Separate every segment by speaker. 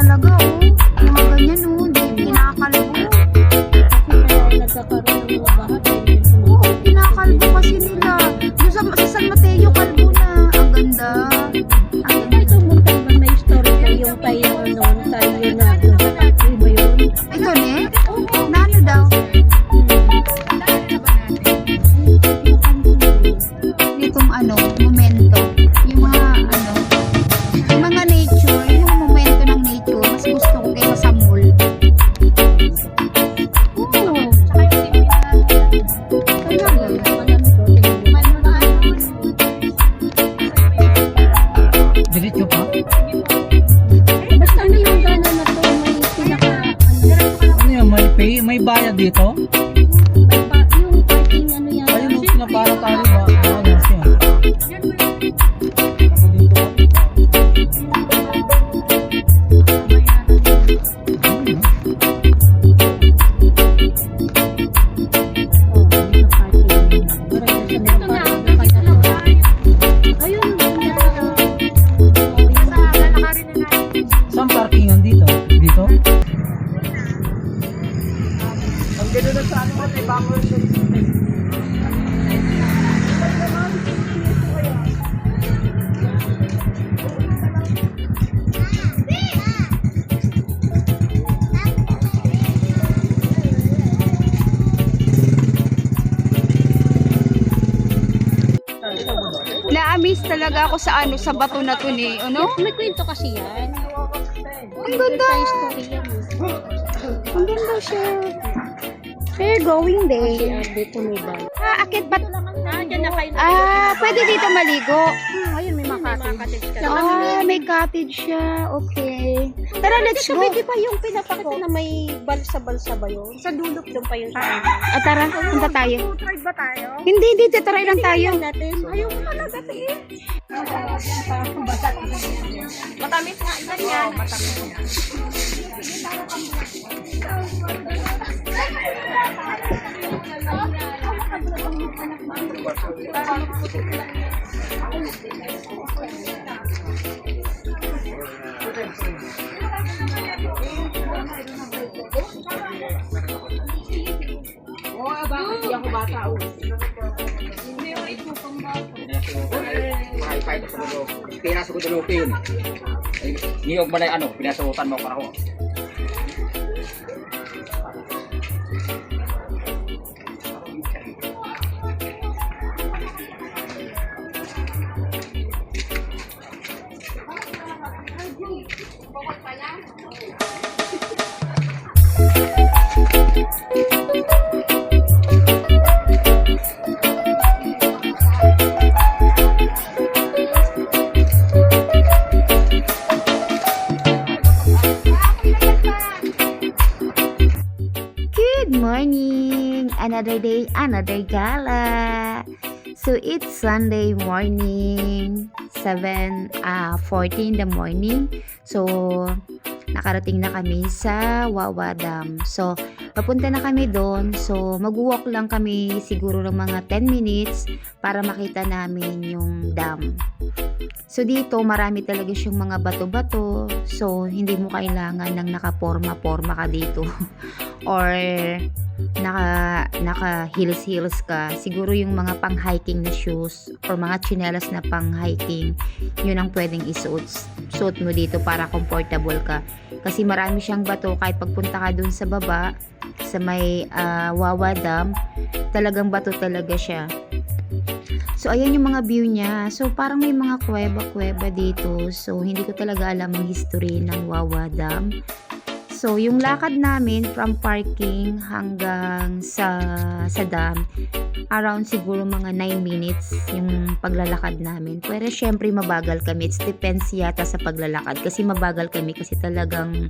Speaker 1: talaga, oh. Yung mga ganyan, oh. Hindi kinakalbo.
Speaker 2: Nagkakaroon ng mga baha dahil sa mga
Speaker 1: Oo, kinakalbo kasi nila. Yung sa San Mateo, kalbo na. Ang ganda. Ang ganda.
Speaker 2: ito Montalban may story pa yung tayo noon tayo na iba yun.
Speaker 1: Ito, ne? Na ano daw? Itong ano, momento. Yung mga ano, yung mga nature, yung mga momento ng nature, mas gusto ko kaysa sa mall. Oo.
Speaker 3: Diretso pa?
Speaker 2: Basta ano yung gana na to may pinaka
Speaker 3: Ano yan? May bayad dito?
Speaker 2: yung parking ano yan.
Speaker 3: Ayun, no, pinapara tayo ba? Ano siya? Ako dito. Saan parkingan dito? Dito? Ang ganda na sa ano mo, may backward
Speaker 1: Na-amaze talaga ako sa ano, sa bato na to ni, ano?
Speaker 2: May kwento kasi yan.
Speaker 1: Ang ganda.
Speaker 2: May story yan.
Speaker 1: Ang ganda siya. Fair going day.
Speaker 2: Dito may bal.
Speaker 1: Ah, akit ba't?
Speaker 2: Diyan na kayo.
Speaker 1: Pwede dito maligo.
Speaker 2: Ayun, may mga cottage ka.
Speaker 1: May cottage siya. Okay. Tara, let's go.
Speaker 2: Di ba yung pinapakita na may balsa-balsa ba yun? Sa dulo doon pa yun.
Speaker 1: Tara, punta tayo.
Speaker 2: Try ba tayo?
Speaker 1: Hindi, try lang tayo.
Speaker 2: Natin. Ayaw ko talaga eh. Matamis nga ilan yan. Matamis.
Speaker 3: Hindi ako bata. Mahal sa mundo. Pinasa ko dulupin. Niyog ba na ano? Pinasutan mo para ko.
Speaker 1: Good morning! Another day, another gala. So it's Sunday morning, 7:14 in the morning. So nakarating na kami sa Wawa Dam. So papunta na kami doon. So mag-walk lang kami siguro ng mga 10 minutes para makita namin yung dam. So dito marami talaga siyang mga bato-bato. So hindi mo kailangan ng nakaporma-porma ka dito. Or naka heels ka. Siguro yung mga pang hiking na shoes or mga tsinelas na pang hiking, yun ang pwedeng suot mo dito para comfortable ka. Kasi marami siyang bato. Kahit pagpunta ka dun sa baba sa may Wawa Dam, talagang bato talaga siya. So ayan yung mga view niya. So parang may mga kuweba dito. So hindi ko talaga alam ang history ng Wawa Dam. So yung lakad namin from parking hanggang sa dam, around siguro mga 9 minutes yung paglalakad namin. Pero syempre mabagal kami. It depends yata sa paglalakad kasi mabagal kami kasi talagang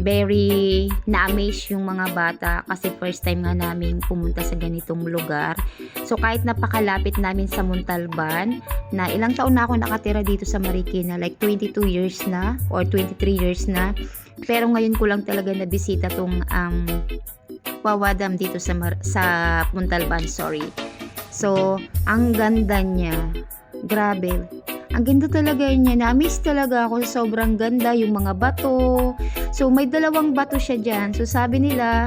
Speaker 1: very na-amaze yung mga bata kasi first time nga namin pumunta sa ganitong lugar. So kahit napakalapit namin sa Montalban, na ilang taon na ako nakatira dito sa Marikina, like 22 years na or 23 years na, pero ngayon ko lang talaga nabisita tong Wawa Dam dito sa Montalban, sorry. So ang ganda niya, grabe. Ang ganda talaga niya. Na-miss talaga ako sa sobrang ganda. Yung mga bato. So, may dalawang bato siya dyan. So, sabi nila,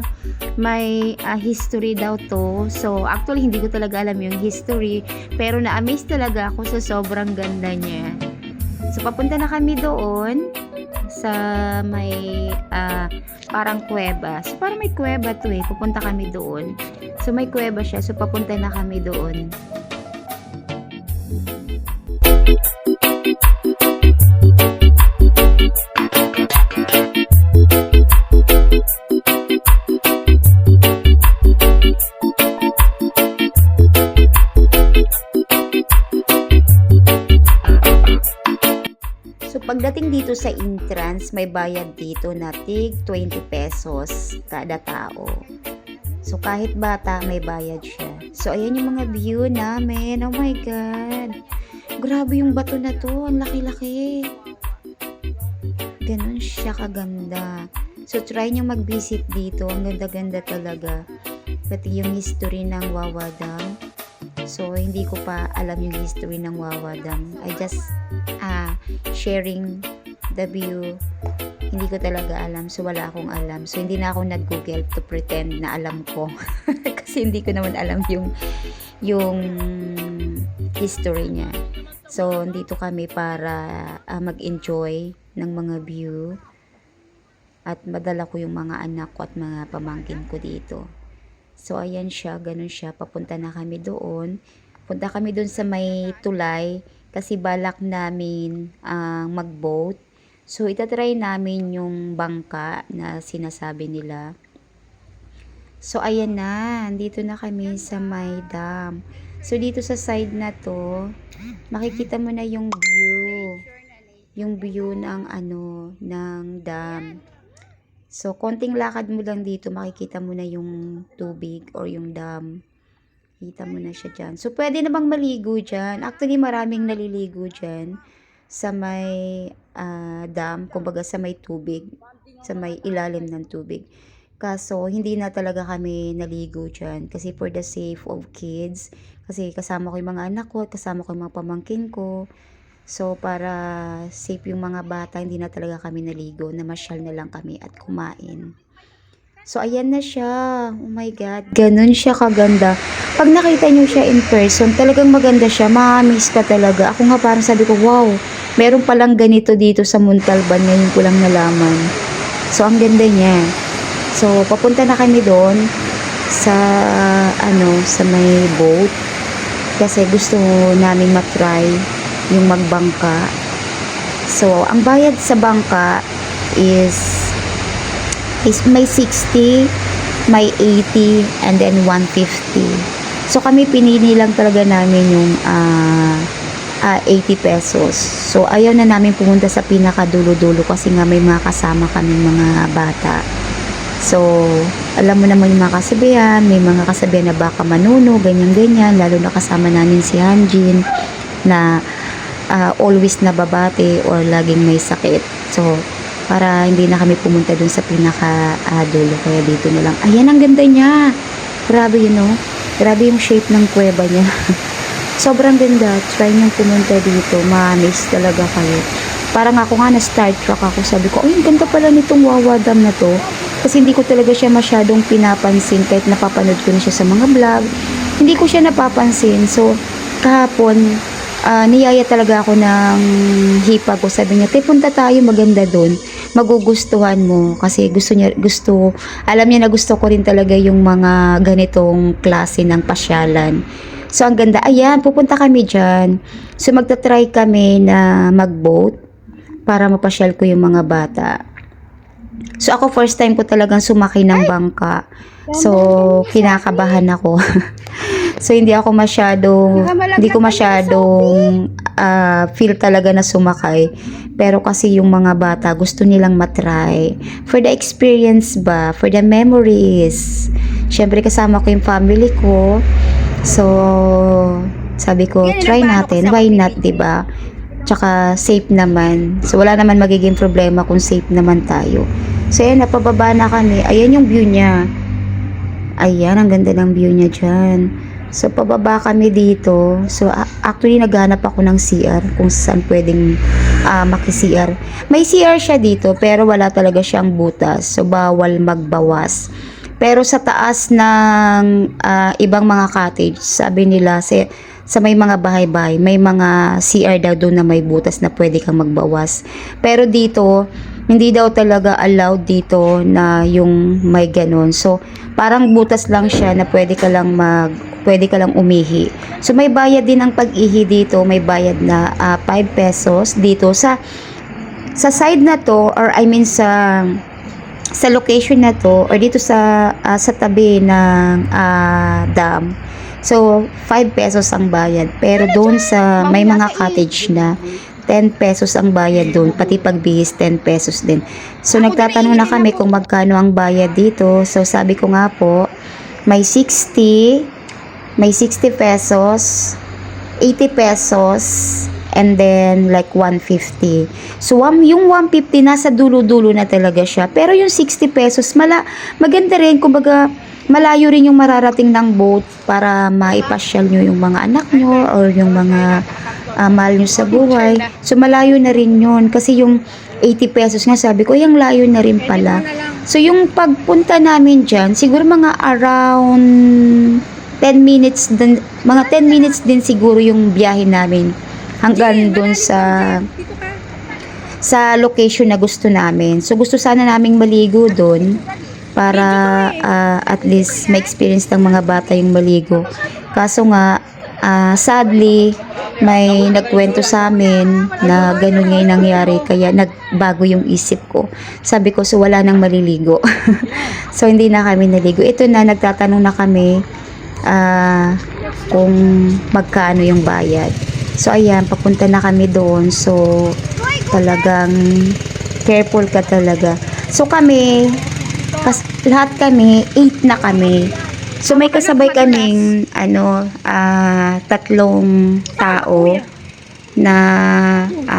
Speaker 1: may history daw to. So, actually, hindi ko talaga alam yung history. Pero na-amaze talaga ako sa sobrang ganda niya. So, papunta na kami doon sa may parang kuweba. So, parang may kuweba to eh. Pupunta kami doon. So, may kuweba siya. So, papunta na kami doon. So, pagdating dito sa entrance, may bayad dito na tig 20 pesos kada tao. So, kahit bata, may bayad siya. So, ayan yung mga view namin. Oh my God! Grabe yung bato na to. Ang laki-laki. Ganon siya kaganda. So, try nyo mag-visit dito. Ang ganda-ganda talaga. Pati yung history ng Wawa Dam. So, hindi ko pa alam yung history ng Wawa Dam. I just sharing the view. Hindi ko talaga alam. So, wala akong alam. So, hindi na ako nag-google to pretend na alam ko. Kasi hindi ko naman alam yung history niya. So, dito kami para mag-enjoy ng mga view. At madala ko yung mga anak ko at mga pamangkin ko dito. So, ayan siya. Ganun siya. Papunta na kami doon. Punta kami doon sa may tulay. Kasi balak namin mag-boat. So, itatry namin yung bangka na sinasabi nila. So, ayan na. Dito na kami sa may dam. So, dito sa side na to, makikita mo na yung view. Yung view ng ng dam. So, konting lakad mo lang dito, makikita mo na yung tubig or yung dam. Kita mo na siya dyan. So, pwede namang maligo dyan. Actually, maraming naliligo dyan sa may dam, kumbaga sa may tubig, sa may ilalim ng tubig. Kaso, hindi na talaga kami naligo dyan kasi for the sake of kids, kasi kasama ko yung mga anak ko, kasama ko yung mga pamangkin ko. So, para safe yung mga bata, hindi na talaga kami naligo, namasyal na lang kami at kumain. So, ayan na siya. Oh my God. Ganun siya kaganda. Pag nakita nyo siya in person, talagang maganda siya. Ma-miss ka talaga. Ako nga parang sabi ko, wow, meron palang ganito dito sa Montalban. Ngayon ko lang nalaman. So, ang ganda niya. So, papunta na kami doon sa, sa may boat. Kasi gusto namin matry yung magbangka. So, ang bayad sa bangka is may 60, may 80, and then 150. So, kami pinili lang talaga namin yung 80 pesos. So, ayaw na namin pumunta sa pinakadulo-dulo kasi nga may mga kasama kaming mga bata. So, alam mo naman yung mga kasabihan, may mga kasabihan na baka manuno, ganyan-ganyan, lalo na kasama namin si Hanjin na always nababate or laging may sakit. So, para hindi na kami pumunta dun sa pinaka-dulo. Kaya dito na lang. Ayan, ang ganda niya. Grabe yun, no? Grabe yung shape ng kuweba niya. Sobrang ganda. Try niyong pumunta dito. Ma-miss talaga kayo. Parang ako nga na-star truck ako. Sabi ko, ay, ang ganda pala nitong Wawa Dam na to. Kasi hindi ko talaga siya masyadong pinapansin kahit napapanood ko na siya sa mga vlog. Hindi ko siya napapansin. So, kahapon, niyaya talaga ako ng hipa ko. Sabi niya, punta tayo, maganda doon. Magugustuhan mo. Kasi alam niya na gusto ko rin talaga yung mga ganitong klase ng pasyalan. So, ang ganda. Ayan, pupunta kami dyan. So, magta-try kami na mag-boat para mapasyal ko yung mga bata. So, ako first time ko talagang sumakay ng bangka. So, kinakabahan ako. So, hindi ko masyadong feel talaga na sumakay. Pero kasi yung mga bata, gusto nilang matry. For the experience ba? For the memories. Siyempre, kasama ko yung family ko. So, sabi ko, try natin. Why not, diba? Tsaka, safe naman. So, wala naman magiging problema kung safe naman tayo. So, ayan, napababa na kami. Ayan yung view niya. Ayan, ang ganda ng view niya dyan. So, pababa kami dito. So, actually, naghanap ako ng CR kung saan pwedeng maki-CR. May CR siya dito, pero wala talaga siyang butas. So, bawal magbawas. Pero sa taas ng ibang mga cottage, sabi nila, sa may mga bahay-bahay, may mga CR daw doon na may butas na pwede kang magbawas. Pero dito, hindi daw talaga allowed dito na yung may ganon. So, parang butas lang siya na pwede ka lang umihi. So, may bayad din ang pag-ihi dito. May bayad na 5 pesos dito sa side na to, or I mean sa location na to, or dito sa tabi ng dam. So, 5 pesos ang bayad. Pero doon sa may mga cottage na, 10 pesos ang bayad doon, pati pagbihis 10 pesos din. So nagtatanong na kami kung magkano ang bayad dito. So sabi ko nga po, may 60 pesos, 80 pesos, and then like 150. So yung 150 nasa dulo-dulo na talaga siya. Pero yung 60 pesos, maganda rin, kumbaga malayo rin yung mararating ng boat para maipasyal nyo yung mga anak nyo or yung mga mahal nyo sa buhay. So, malayo na rin yun. Kasi yung 80 pesos nga, sabi ko, yung layo na rin pala. So, yung pagpunta namin dyan, siguro mga around 10 minutes din, mga 10 minutes din siguro yung biyahe namin hanggang dun sa location na gusto namin. So, gusto sana naming maligo dun para at least ma-experience ng mga bata yung maligo. Kaso nga, sadly, may nagkwento sa amin na ganun nga yung nangyari, kaya nagbago yung isip ko. Sabi ko, so wala nang maliligo. So hindi na kami naligo. Ito na, nagtatanong na kami kung magkano yung bayad. So ayan, papunta na kami doon. So talagang careful ka talaga. So kami, lahat kami, 8 na kami. So may kasabay kaming tatlong tao na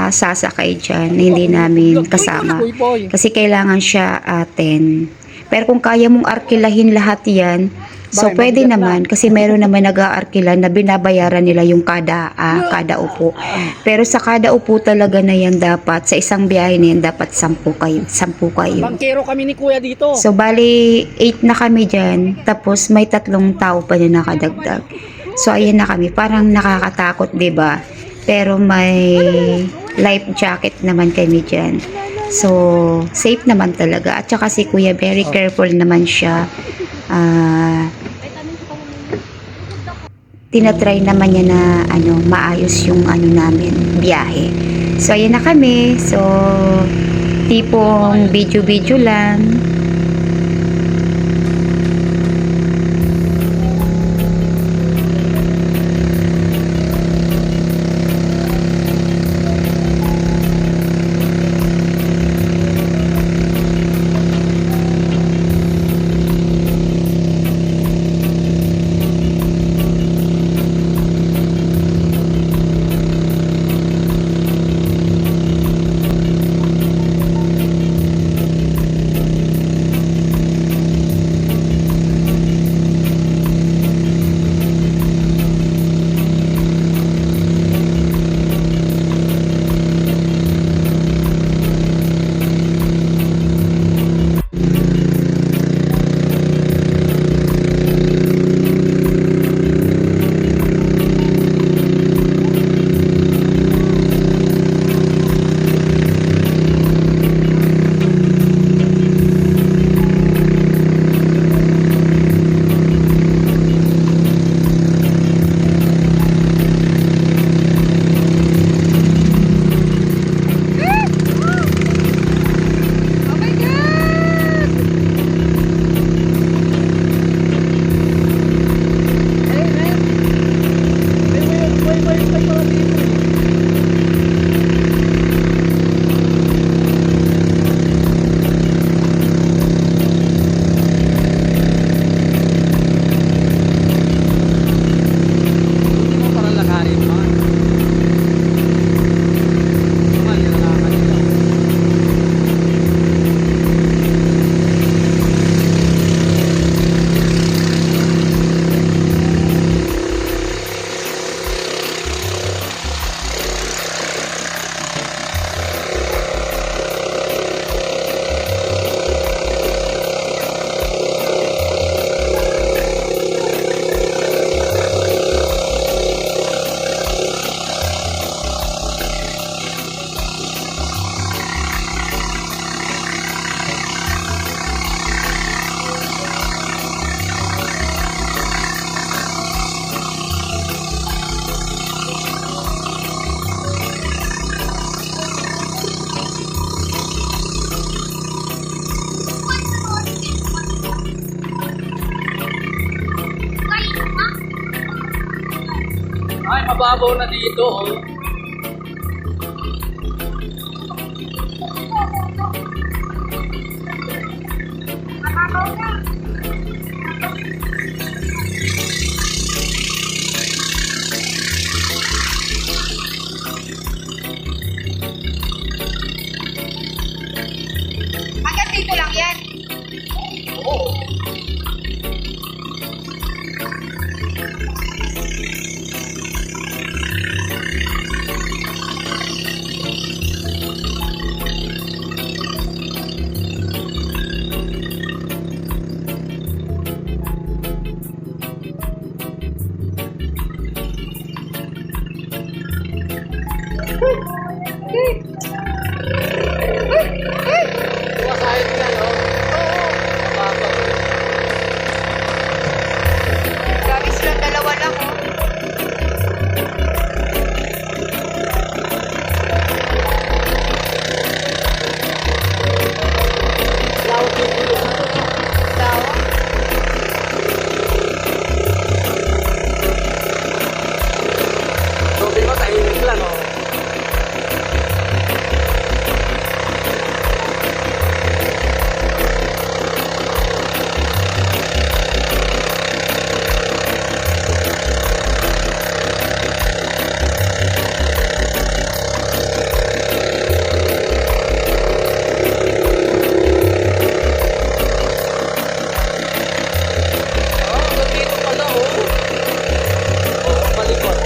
Speaker 1: sasakay dyan na hindi namin kasama. Kasi kailangan siya 10. Pero kung kaya mong arkilahin lahat yan, so pwede naman, kasi meron naman nag-aarkila na binabayaran nila yung kada upo. Pero sa kada upo talaga na yan, dapat sa isang biyahe na yan, dapat 10 kayo.
Speaker 3: Bangkero kami ni Kuya dito.
Speaker 1: So bali 8 na kami dyan, tapos may 3 tao pa na nakadagdag. So ayan na kami, parang nakakatakot, 'di ba? Pero may life jacket naman kami dyan. So safe naman talaga. At saka si Kuya very careful naman siya. Tinatry naman niya na maayos yung namin biyahe. So ayan na kami. So tipong video lang.
Speaker 3: mababaw na dito, oh.
Speaker 1: Hanggang dito lang yan.
Speaker 3: Oo. Sumasahit yan, oh. Mababaw.
Speaker 1: Grabe silang dalawa lang, oh.
Speaker 3: Lawak yung ulo na to.
Speaker 1: Dawa.
Speaker 3: Sabi mo, tahimik lang, oh. Dito pala, oh. Oo, malikot.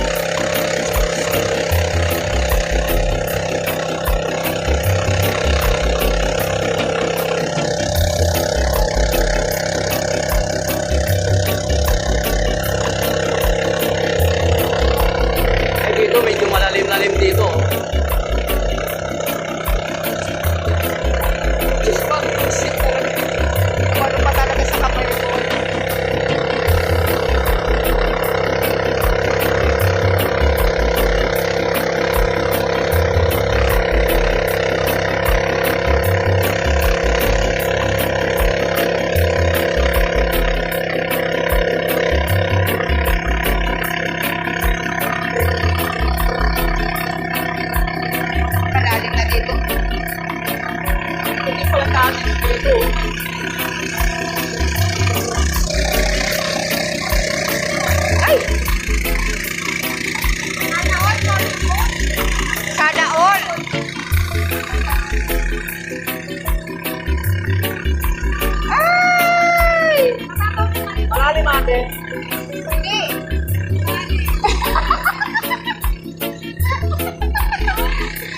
Speaker 3: Ay, dito, medyo malalim-lalim dito, oh. Diyos ko, shit talaga.
Speaker 1: Ano pa talaga sa kamay ko? Malalim na dito.
Speaker 3: Hindi pala natin dito, oh.
Speaker 1: Ay! Sana all! Ay!
Speaker 3: Malalim ate.
Speaker 1: Hindi!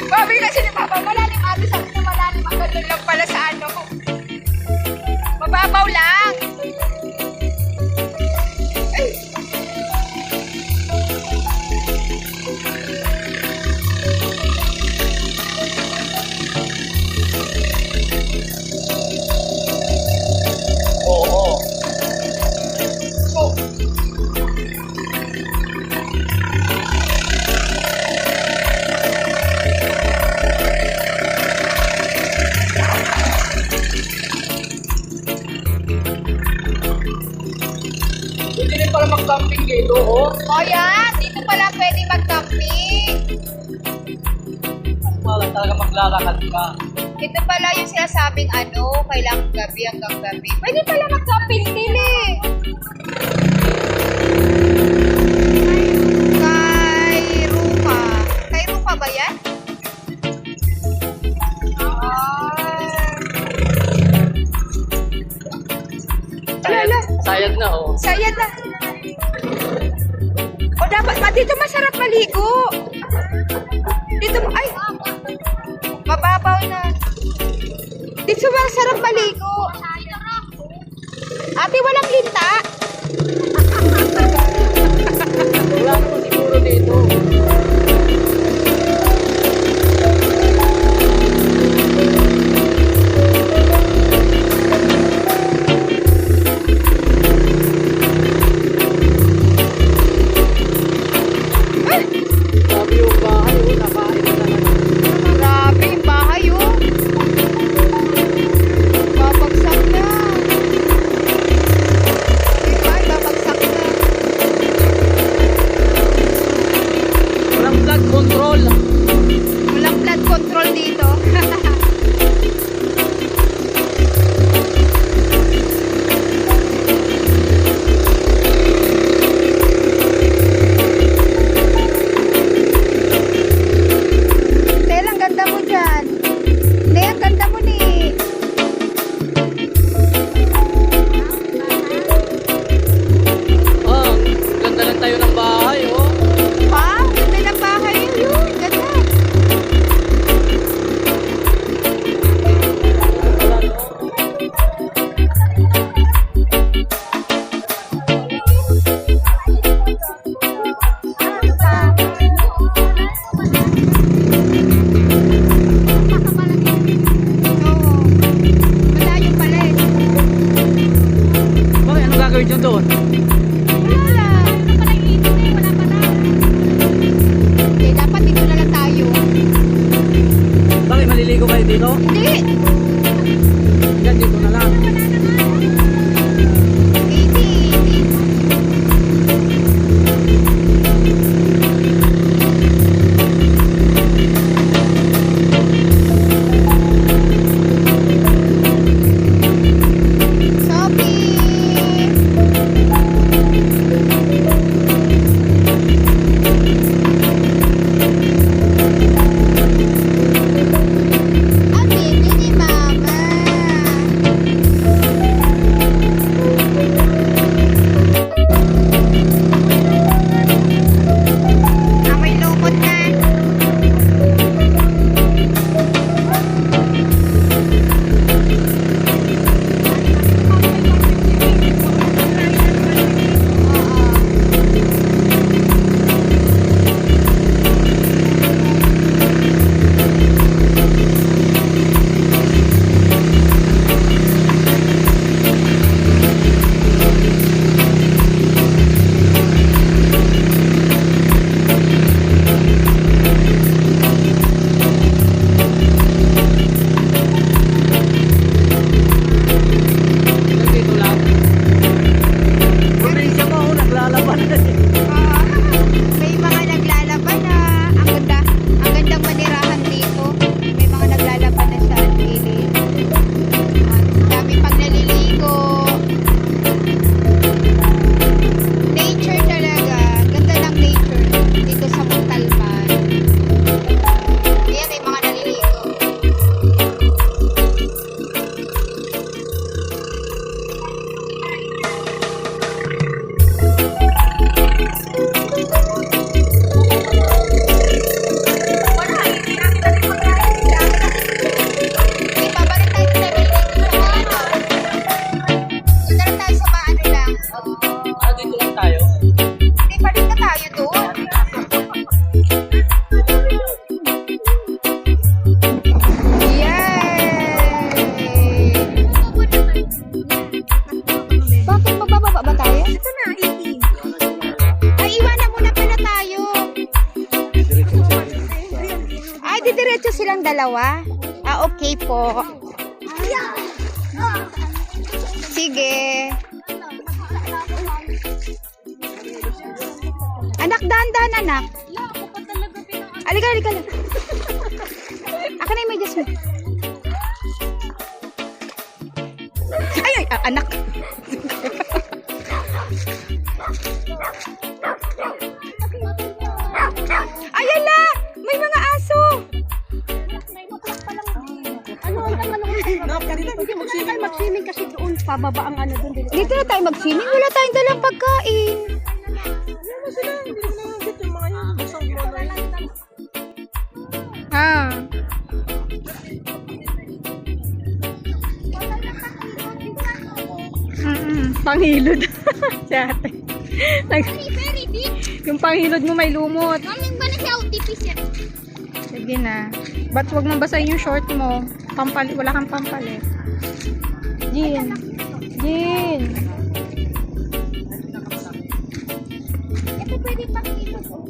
Speaker 1: Babi kasi ni Papa, malalim ate, sabi niya malalim. Ang ganun lang pala sa ano. Mababaw lang. Ay!
Speaker 3: Oo.
Speaker 1: So,
Speaker 3: Hindi rin pala mag-camping dito, oh.
Speaker 1: o yan, dito pala pwede mag-camping.
Speaker 3: Wala talaga maglalakad ka.
Speaker 1: Ito pala yung sinasabing ano, kailangan gabi hanggang gabi. Pwede pala mag-camping din eh. Kay Rupa. Kay Rupa ba yan? Alala.
Speaker 3: Sayad na, oh.
Speaker 1: Sayad na. O dapat pa, dito masarap maligo. Dito, ay, mababaw na. Dito masarap maligo. Ate, walang linta.
Speaker 3: Wala naman siguro dito. Sabi yung bahay, oh, nakain na naman.
Speaker 1: Grabe yung bahay, oh. Babagsak na. Yung bahay, babagsak na. Hindi.
Speaker 3: Yan, dito na lang.
Speaker 1: Hindi. Sophie! Ang baby ni Mama. Amoy lumot na.
Speaker 3: Yan, dito lang. Probinsya mo, naglalaban.
Speaker 1: May mga naglalaban na. Ang gandang manirahan dito. May mga naglalaban na sa gilid. At dami pang naliligo. Nature talaga. Ganda ng nature dito sa Montalban. Ayan, may mga naliligo. May pabalik tayo sa sarili. Punta na tayo sa maano lang.
Speaker 3: Ah, dito lang tayo.
Speaker 1: May balik na tayo doon. Yay! Bakit magbababa ba tayo? Ito na, ay, iwanan muna pala tayo. Ay, didiretso silang dalawa. Ah, okay po. Sige. Anak, dahan-dahan, anak. Alika, alika lang. Akin na yung medyas mo. Ay, ay, anak. Ay, ala! May mga aso!
Speaker 2: Mag-swimming kasi doon, pababa ang ano doon.
Speaker 1: Dito na tayo mag-swimming. Wala tayong dalang pagkain. Ha?
Speaker 2: Panghilod. Si ate. Yung panghilod mo may lumot.
Speaker 1: Maming ba na siya utipis yan?
Speaker 2: Sige na. Ba't wag mong basahin yung short mo? Pampalit, wala kang pampalit. Jin. Jin.
Speaker 1: Ito pwede pang ilo ko.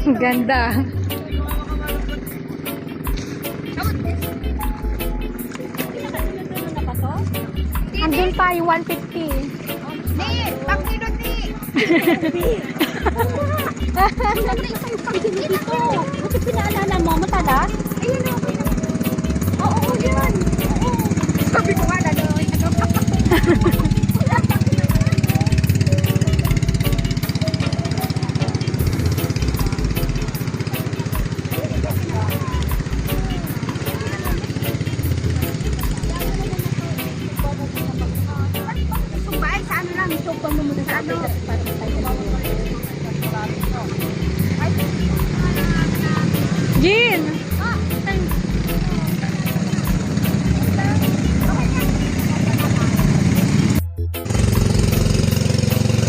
Speaker 2: Ang ganda. Andun pa yung 150.
Speaker 1: Ni, pang ilo ni.
Speaker 2: Dito. Buti pinaalala mo, matalas?
Speaker 1: Ayun o. Oo, yan. Sabi ko nga na doon. Kumain sa ano lang, sopa mo muna sa ano.
Speaker 2: Jin!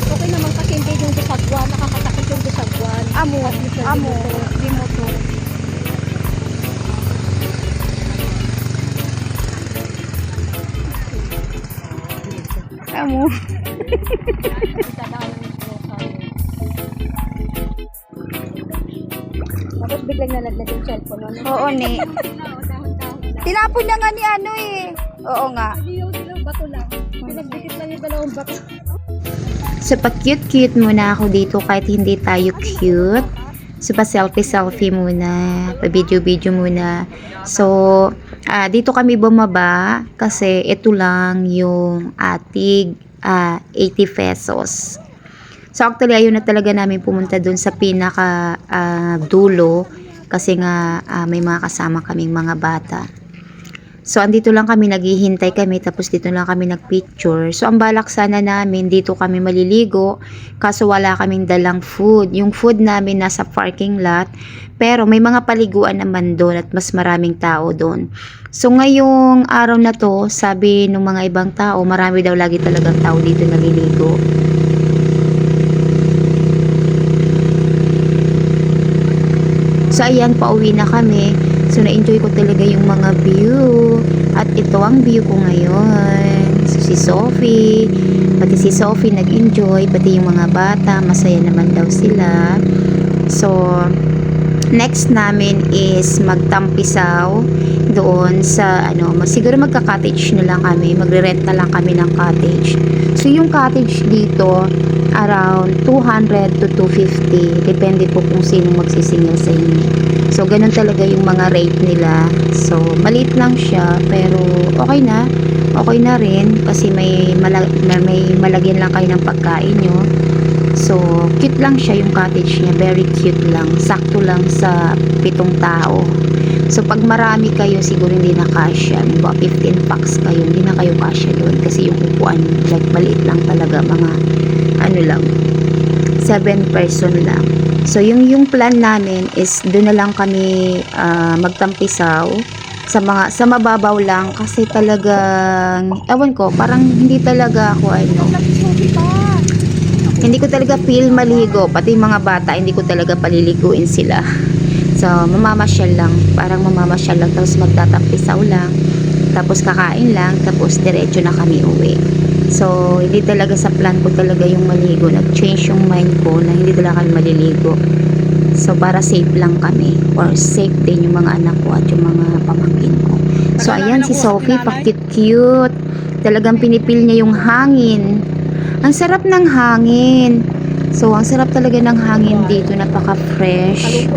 Speaker 2: Okay naman kasi hindi yung bisagwan. Nakakatakot yung bisagwan.
Speaker 1: Amo, amo, di mo to. Amo.
Speaker 4: biglang nalaglag yung cellphone mo.
Speaker 2: Oo, ni. Tinapon niya nga ni ano eh. Oo nga.
Speaker 4: Dilaw bato lang. Pinagdikit lang yung dalawang bato.
Speaker 1: So, pa-cute-cute muna ako dito kahit hindi tayo cute. So, pa-selfie-selfie muna. Pa-video-video muna. So, dito kami bumaba kasi ito lang yung atig 80 pesos. So, actually, ayun na talaga namin pumunta dun sa pinaka dulo kasi nga may mga kasama kaming mga bata. So, andito lang kami, naghihintay kami, tapos dito lang kami nagpicture. So, ang balak sana namin, dito kami maliligo, kaso wala kaming dalang food. Yung food namin nasa parking lot, pero may mga paliguan naman doon at mas maraming tao doon. So, ngayong araw na to, sabi ng mga ibang tao, marami daw lagi talagang tao dito naliligo. So, ayan, pauwi na kami. So, na-enjoy ko talaga yung mga view. At ito ang view ko ngayon. So, si Sophie, pati si Sophie nag-enjoy, pati yung mga bata, masaya naman daw sila. So, next namin is magtampisaw doon sa, siguro magka-cottage na lang kami, magre-rent na lang kami ng cottage. So, yung cottage dito, around 200 to 250, depende po kung sino magsisingil sa inyo. So, ganun talaga yung mga rate nila. So, maliit lang siya, pero okay na. Okay na rin, kasi may malagyan lang kayo ng pagkain nyo. So, cute lang siya yung cottage niya. Very cute lang. Sakto lang sa 7 tao. So, pag marami kayo, siguro hindi na kasya. Mga 15 packs kayo, hindi na kayo kasya doon. Kasi yung upuan, like, maliit lang talaga. Mga, 7 person lang. So, yung plan namin is doon na lang kami magtampisaw sa mababaw lang kasi talagang ewan ko, parang hindi talaga ako hindi ko talaga feel maligo, pati mga bata hindi ko talaga paliliguin sila. So, mamamasyal lang, parang mamamasyal lang, tapos magtatampisaw lang, tapos kakain lang, tapos diretso na kami uwi. So, hindi talaga sa plan ko talaga yung maligo. Nag-change yung mind ko na hindi talaga kami maliligo. So, para safe lang kami. Or safe din yung mga anak ko at yung mga pamangkin ko. So, ayan si Sophie, pa-cute-cute. Talagang pinipil niya yung hangin. Ang sarap ng hangin. So, ang sarap talaga ng hangin dito. Napaka-fresh.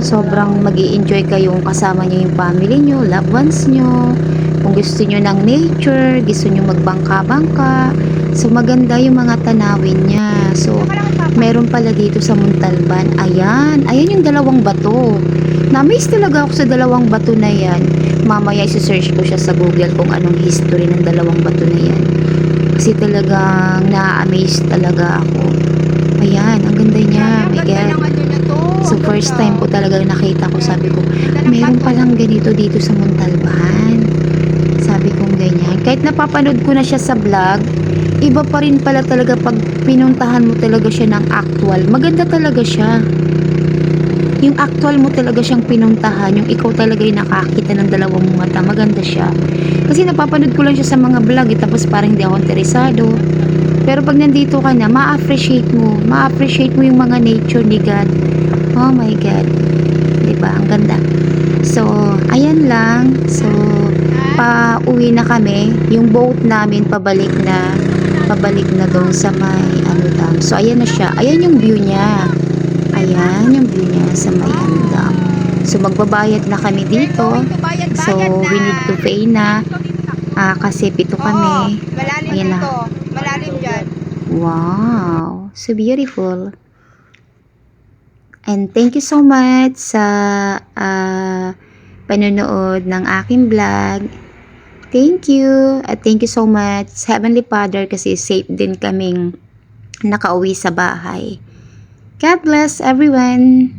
Speaker 1: Sobrang mag-i-enjoy kayong kasama niyo yung family niyo, loved ones niyo. Kung gusto nyo ng nature, gusto nyo magbangka-bangka, so maganda yung mga tanawin niya. So, meron pala dito sa Montalban. Ayan yung dalawang bato. Na-amaze talaga ako sa dalawang bato na yan. Mamaya isi-search ko siya sa Google kung anong history ng dalawang bato na yan. Kasi talagang na-amaze talaga ako. Ayan, ang ganda niya. My God. So, first time ko talaga nakita ko, sabi ko, meron palang ganito dito sa Montalban. Sabi kong ganyan. Kahit napapanood ko na siya sa vlog, iba pa rin pala talaga pag pinuntahan mo talaga siya ng actual. Maganda talaga siya. Yung actual mo talaga siyang pinuntahan, yung ikaw talaga yung nakakita ng dalawang mata, maganda siya. Kasi napapanood ko lang siya sa mga vlog, tapos parang hindi ako interesado. Pero pag nandito ka na, ma-appreciate mo yung mga nature ni God. Oh my God. Diba? Ang ganda. So, ayan lang. So, pa-uwi na kami. Yung boat namin pabalik na doon sa may dam. So, ayan na siya. Ayan yung view niya. Ayan yung view niya sa may dam. So, magbabayad na kami dito. So, we need to pay na. Kasi 7 kami. Ayan na.
Speaker 2: Malalim dyan.
Speaker 1: Wow. So beautiful. And thank you so much sa panonood ng aking vlog. Thank you. At thank you so much, Heavenly Father, kasi safe din kaming nakauwi sa bahay. God bless everyone.